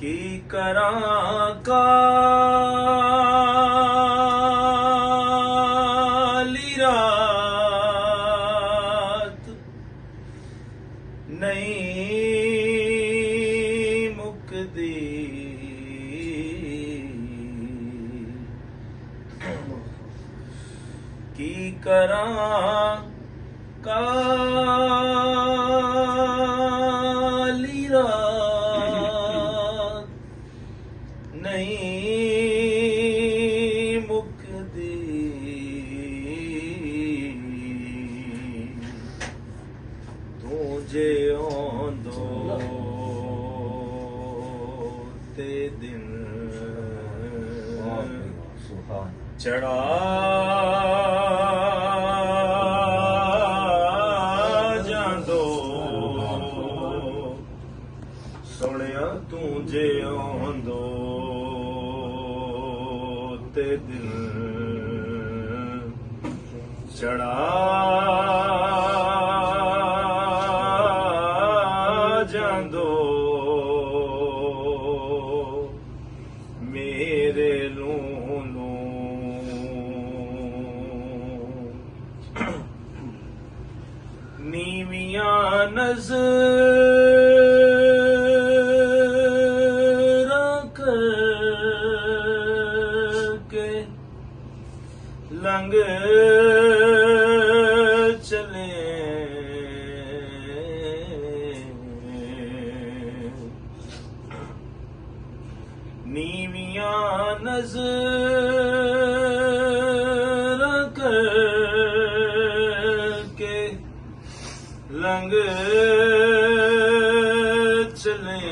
ਕੀ ਕਰਾਂ ਕਾਲੀ ਰਾਤ ਨਹੀਂ ਮੁੱਕਦੀ। ਕੀ ਕਰਾਂ ਕਾਲੀ ਰਾਤ ਨਹੀਂ ਮੁੱਕਦੀ। ਤੂੰ ਜੇ ਆਉਂਦੋ ਤੇ ਦਿਨ ਚੜਾ ਸੋਹਣਿਆ ਤੂੰ ਜੇ ਆਉਂਦੋ ਤੇ ਦਿਲ ਚੜਾ ਜਾਂਦੋ। ਮੇਰੇ ਲੂੰ ਨੀਵੀਆਂ ਨਜ਼ਰਾਂ ਕਰਕੇ ਲੰਘ ਚਲੇ। ਨੀਵੀਆਂ ਨਜ਼ਰਾਂ ਕਰਕੇ ਲੰਘ ਚਲੇ।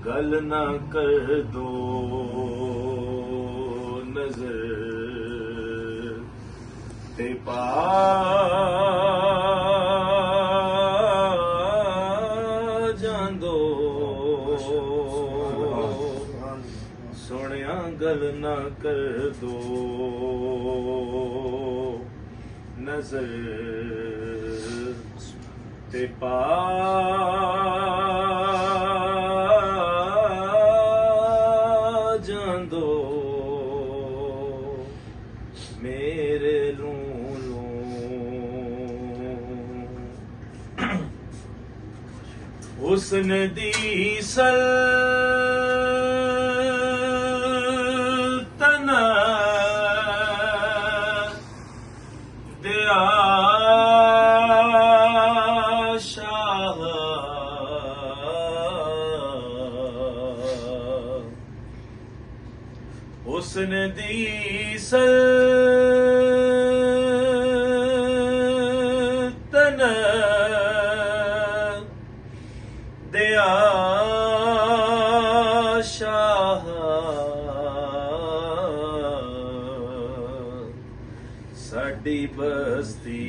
ਗੱਲ ਨਾ ਕਰ ਦੋ ਨਜ਼ਰ ਤੇ ਪਾ ਜਾਂਦੋ। ਸੋਹਣਿਆ ਗੱਲ ਨਾ ਕਰ ਦੋ ਨਜ਼ਰ ਤੇ ਪਾ ਜਾਂਦੋ। ਮੇਰੇ ਲੂੰ ਹੁਸਨ ਦੀ ਸਲਤਨਤ ਦਿਆ ਸ਼ਾਹ ਹੁਸਨ ਦੀ ਸਲਤਨਤ ਦਿਆ ਸ਼ਾਹ ਸਾਡੀ ਬਸਤੀ